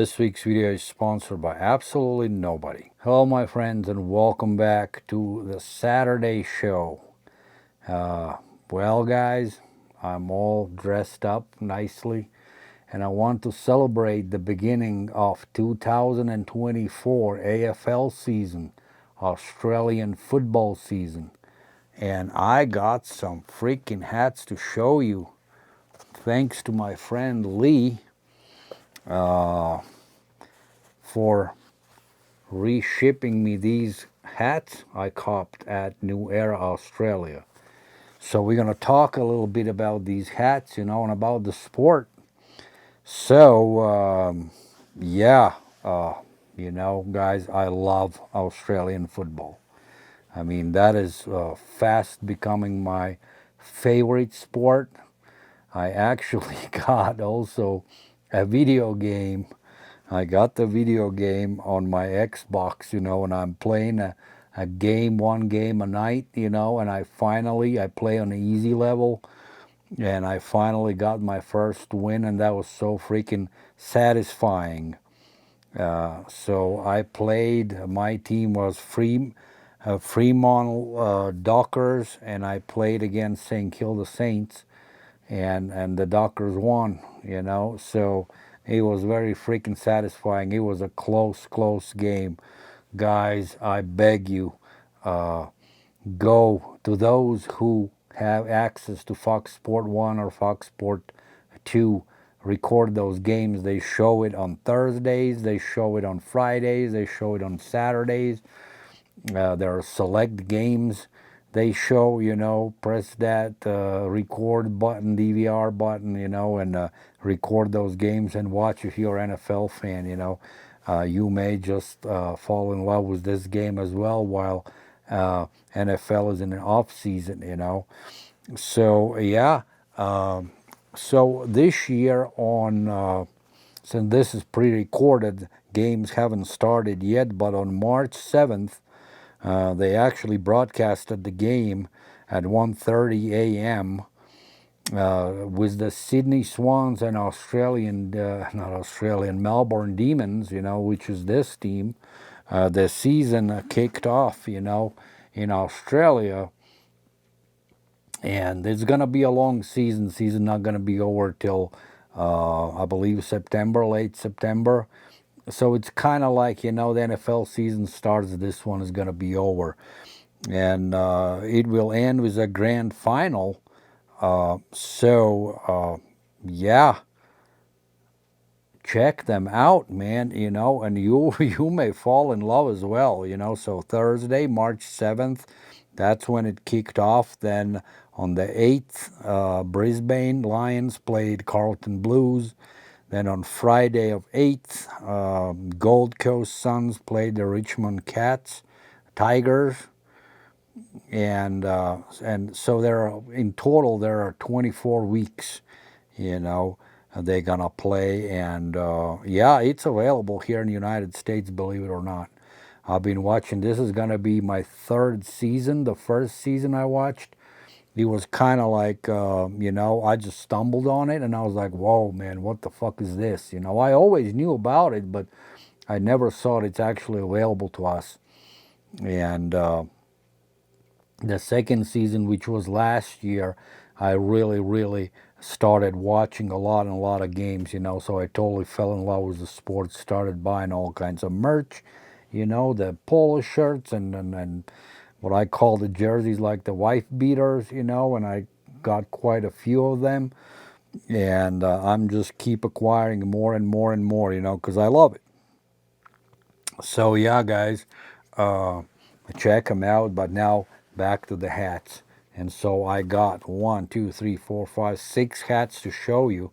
this week's video is sponsored by absolutely nobody. Hello, my friends, and welcome back to the Saturday show. Well, guys, I'm all dressed up nicely, and I want to celebrate the beginning of 2024 AFL season, Australian football season. And I got some freaking hats to show you, thanks to my friend Lee for reshipping me these hats I copped at New Era, Australia. So we're going to talk a little bit about these hats, and about the sport. So, guys, I love Australian football. I mean, that is fast becoming my favorite sport. I actually got also a video game. I got the video game on my Xbox, and I'm playing a game, one game a night, and I play on the easy level, and I finally got my first win, and that was so freaking satisfying. So I played, my team was Fremont Dockers, and I played against St. Kilda Saints, and the Dockers won, so it was very freaking satisfying. It was a close game. Guys, I beg you, go to those who have access to Fox Sport 1 or Fox Sport 2. Record those games. They show it on Thursdays, they show it on Fridays, they show it on Saturdays. There are select games they show, press that record button, DVR button, and record those games and watch. If you're an NFL fan, you may just fall in love with this game as well while NFL is in an off season, So, yeah. So this year since this is pre-recorded, games haven't started yet, but on March 7th, they actually broadcasted the game at 1:30 a.m. With the Sydney Swans and Melbourne Demons, which is this team. The season kicked off, in Australia. And it's going to be a long season. Season not going to be over till, I believe, September, late September. So it's kind of like, the NFL season starts, this one is going to be over. And it will end with a grand final. Yeah, check them out, man, and you may fall in love as well, So Thursday, March 7th, that's when it kicked off. Then on the 8th, Brisbane Lions played Carlton Blues. Then on Friday of 8th, Gold Coast Suns played the Richmond Tigers. And so in total there are 24 weeks, they're gonna play. And yeah, it's available here in the United States, believe it or not. I've been watching. This is gonna be my third season. The first season I watched, it was kind of like, I just stumbled on it, and I was like, whoa, man, what the fuck is this? I always knew about it, but I never saw it's actually available to us. And the second season, which was last year, I really started watching a lot of games, so I totally fell in love with the sport, started buying all kinds of merch, the polo shirts and what I call the jerseys, like the wife beaters, and I got quite a few of them, and I'm just keep acquiring more and more, because I love it. So yeah, guys, check them out. But now back to the hats. And so I got 1, 2, 3, 4, 5, 6 hats to show you.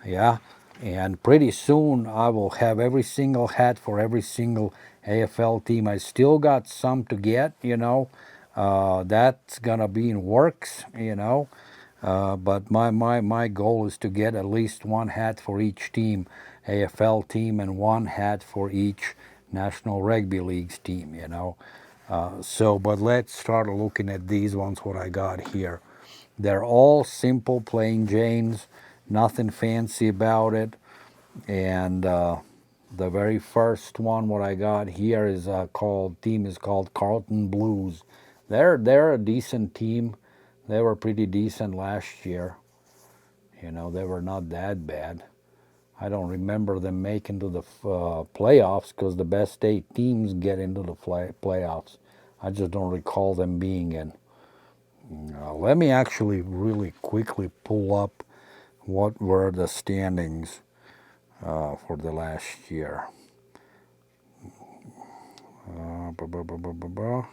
Yeah, and pretty soon I will have every single hat for every single AFL team. I still got some to get, that's gonna be in works, but my goal is to get at least one hat for each team, AFL team, and one hat for each National Rugby League's team, but let's start looking at these ones, what I got here. They're all simple, plain Janes, nothing fancy about it. And The very first one what I got here is team is called Carlton Blues. They're a decent team. They were pretty decent last year. You know, they were not that bad. I don't remember them making to the playoffs because the best 8 teams get into the playoffs. I just don't recall them being in. Let me actually really quickly pull up what were the standings for the last year. Ba, ba, ba, ba, ba, ba.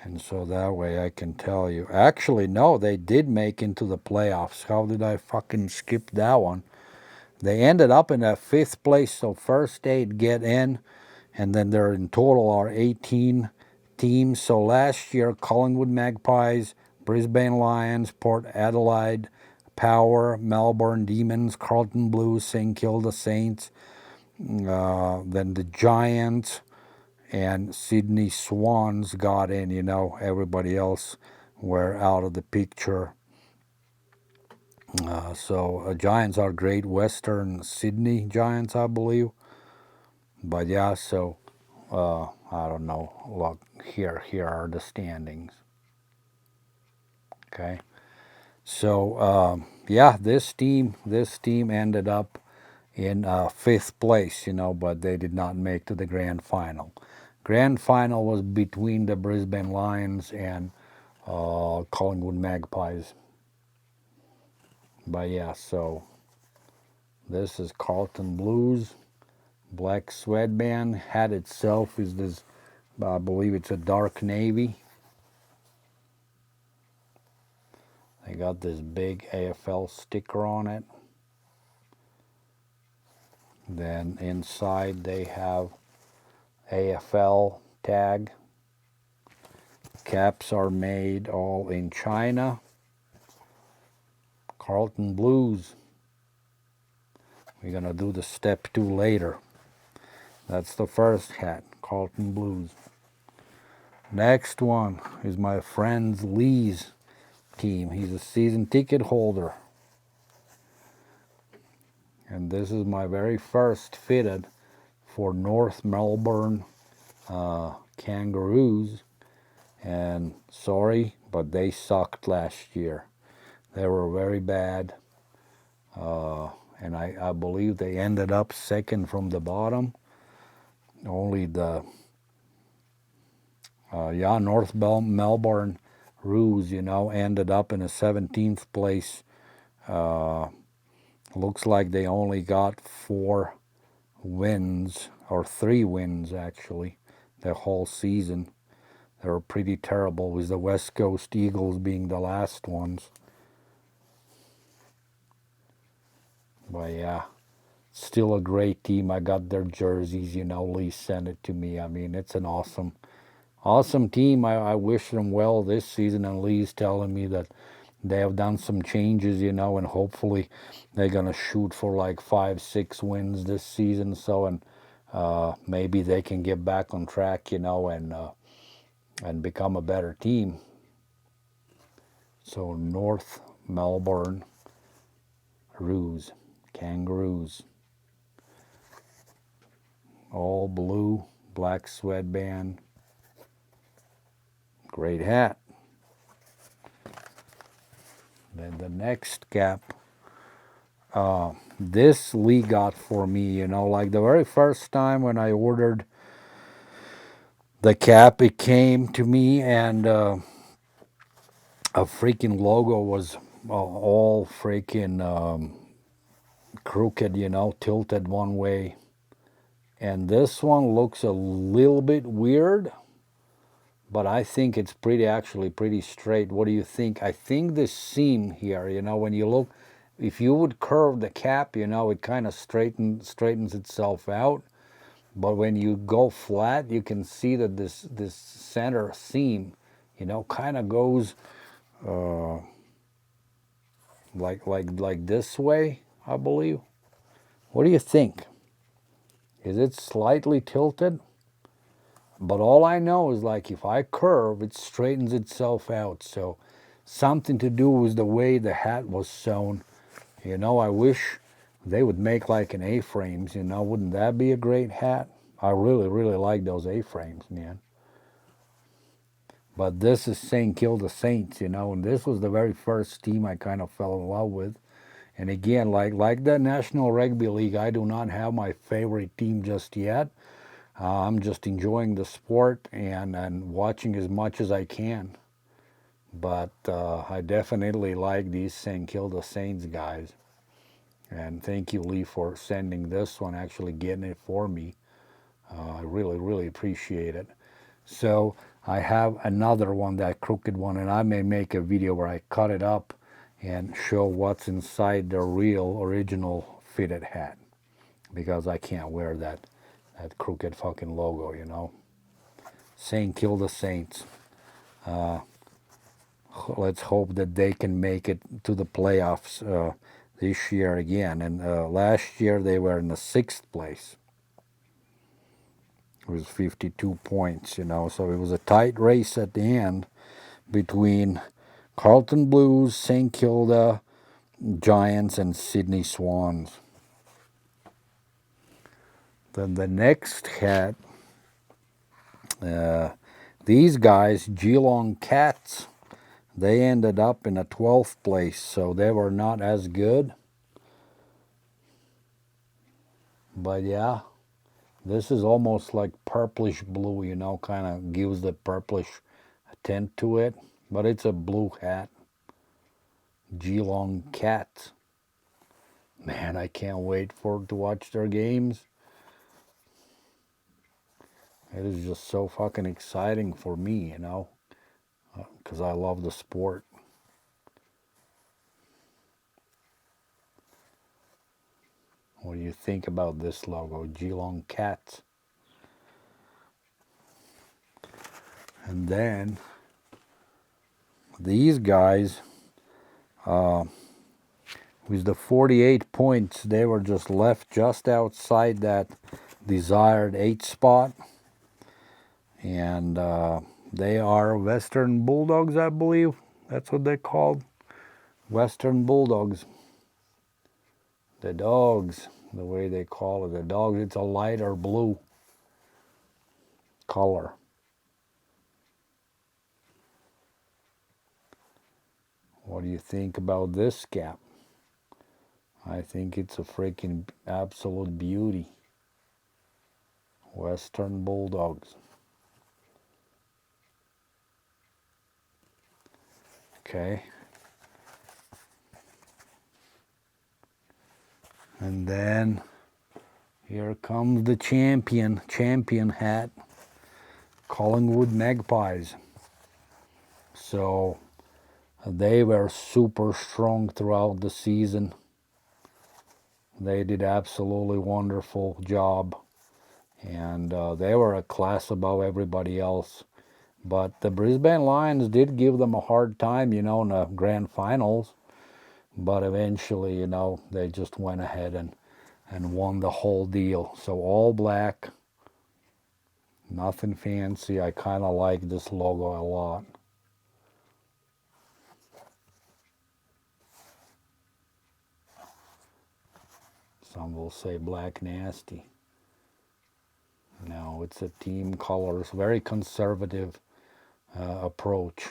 And so that way I can tell you. Actually, no, they did make into the playoffs. How did I fucking skip that one? They ended up in that 5th place, so first 8 get in, and then there in total are 18 teams. So last year, Collingwood Magpies, Brisbane Lions, Port Adelaide Power, Melbourne Demons, Carlton Blues, St Kilda Saints, then the Giants, and Sydney Swans got in. You know, everybody else were out of the picture. So Giants are Great Western Sydney Giants, I believe. But yeah, so I don't know. Look, here are the standings. Okay, so yeah, this team ended up in 5th place. You know, but they did not make to the grand final. Grand final was between the Brisbane Lions and Collingwood Magpies. But yeah, so this is Carlton Blues. Black sweatband. Hat itself is this, I believe it's a dark navy. They got this big AFL sticker on it. Then inside they have AFL tag. Caps are made all in China. Carlton Blues. We're gonna do the step 2 later. That's the first hat, Carlton Blues. Next one is my friend Lee's team. He's a season ticket holder. And this is my very first fitted for North Melbourne Kangaroos. And sorry, but they sucked last year. They were very bad. And I believe they ended up second from the bottom. Only the North Melbourne Roos, you know, ended up in a 17th place. Looks like they only got 4 wins, or 3 wins actually, the whole season. They were pretty terrible, with the West Coast Eagles being the last ones. But yeah, still a great team. I got their jerseys, you know, Lee sent it to me. I mean, it's an awesome team. I wish them well this season, and Lee's telling me that they have done some changes, you know, and hopefully they're gonna shoot for like 5-6 wins this season. So, and maybe they can get back on track, you know, and become a better team. So North Melbourne Roos, Kangaroos, all blue, black sweatband, great hat. Then the next cap, this Lee got for me, you know, like the very first time when I ordered the cap, it came to me, and a freaking logo was all freaking crooked, you know, tilted one way. And this one looks a little bit weird, but I think it's actually pretty straight. What do you think? I think this seam here, you know, when you look, if you would curve the cap, you know, it kind of straightens itself out. But when you go flat, you can see that this center seam, you know, kind of goes like this way, I believe. What do you think? Is it slightly tilted? But all I know is, like, if I curve, it straightens itself out. So something to do with the way the hat was sewn, You know, I wish they would make like an A-frames, you know, wouldn't that be a great hat? I really, really like those A-frames, man. But this is St. Kilda Saints, you know, and this was the very first team I kind of fell in love with. And again, like the National Rugby League, I do not have my favorite team just yet. I'm just enjoying the sport and watching as much as I can. But I definitely like these St. Kilda Saints guys. And thank you, Lee, for sending this one, actually getting it for me. I really, really appreciate it. So I have another one, that crooked one, and I may make a video where I cut it up and show what's inside the real original fitted hat, because I can't wear that crooked fucking logo, you know. St. Kilda Saints. Let's hope that they can make it to the playoffs this year again. And last year they were in the 6th place. It was 52 points, you know, so it was a tight race at the end between Carlton Blues, St. Kilda Giants, and Sydney Swans. Then the next hat, these guys, Geelong Cats, they ended up in a 12th place, so they were not as good. But yeah, this is almost like purplish blue, you know, kind of gives the purplish tint to it. But it's a blue hat. Geelong Cats. Man, I can't wait to watch their games. It is just so fucking exciting for me, you know, because I love the sport. What do you think about this logo, Geelong Cats? And then these guys, with the 48 points, they were just left just outside that desired 8 spot. And they are Western Bulldogs, I believe. That's what they're called. Western Bulldogs. The dogs, the way they call it. The dogs, it's a lighter blue color. What do you think about this cap? I think it's a freaking absolute beauty. Western Bulldogs. Okay. And then here comes the champion hat, Collingwood Magpies. So they were super strong throughout the season. They did absolutely wonderful job, and they were a class above everybody else. But the Brisbane Lions did give them a hard time, you know, in the grand finals. But eventually, you know, they just went ahead and won the whole deal. So all black, nothing fancy. I kind of like this logo a lot. Some will say black nasty. No, it's a team colors, very conservative approach.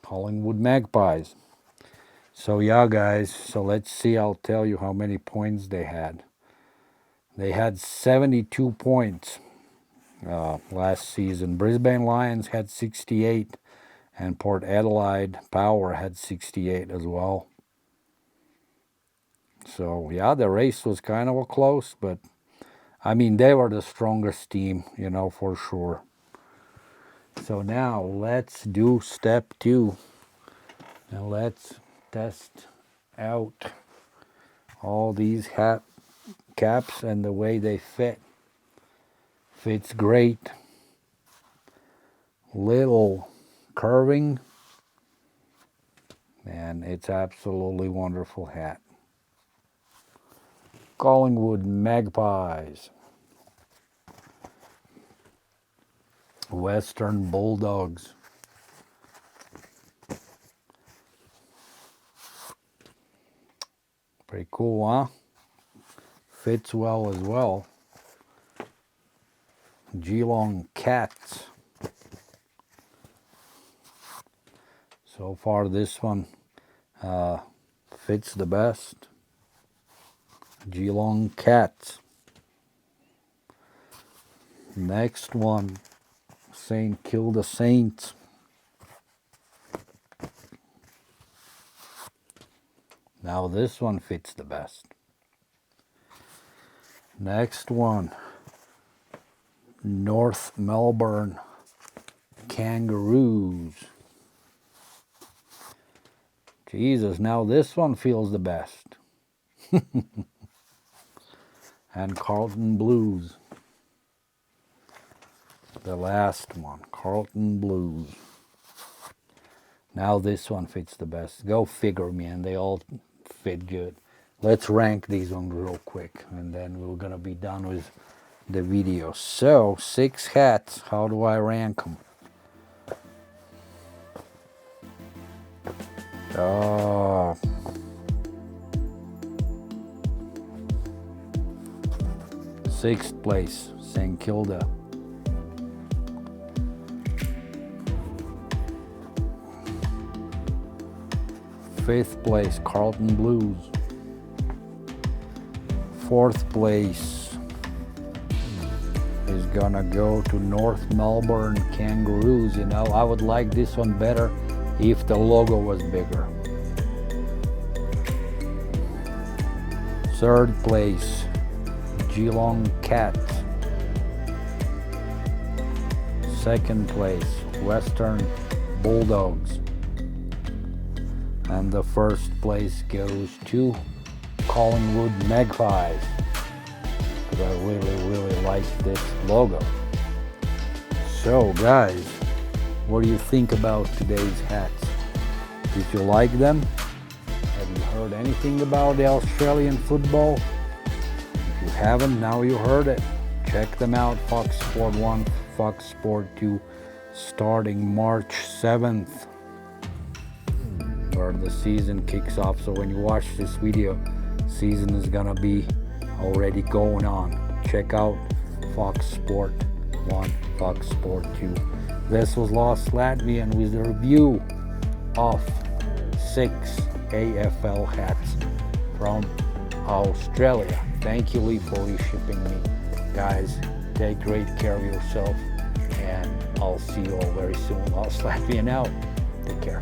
Collingwood Magpies. So yeah, guys, so let's see, I'll tell you how many points they had. They had 72 points last season. Brisbane Lions had 68, and Port Adelaide Power had 68 as well. So yeah, the race was kind of close, but I mean, they were the strongest team, you know, for sure. So now let's do step 2. Now let's test out all these hat caps and the way they fit. Fits great. Little curving, and it's absolutely wonderful hat. Collingwood Magpies. Western Bulldogs. Pretty cool, huh? Fits well as well. Geelong Cats. So far this one fits the best. Geelong Cats. Next one, St. Kilda Saints. Now this one fits the best. Next one, North Melbourne Kangaroos. Jesus, now this one feels the best. And Carlton Blues. The last one, Carlton Blues. Now this one fits the best. Go figure, man. They all fit good. Let's rank these ones real quick, and then we're gonna be done with the video. So 6 hats. How do I rank them? Sixth place, St. Kilda. Fifth place, Carlton Blues. Fourth place is gonna go to North Melbourne Kangaroos. You know, I would like this one better if the logo was bigger. Third place, Geelong Cats. Second place, Western Bulldogs. And the first place goes to Collingwood Magpies, because I really like this logo. So guys, what do you think about today's hats? Did you like them? Have you heard anything about the Australian football? If you haven't, now you heard it. Check them out, Fox Sport 1, Fox Sport 2, starting March 7th. Where the season kicks off. So when you watch this video, season is gonna be already going on. Check out Fox Sport 1, Fox Sport 2. This was Lost Latvian with a review of 6 AFL hats from Australia. Thank you, Lee, for shipping me. Guys, take great care of yourself, and I'll see you all very soon. Lost Latvian out. Take care.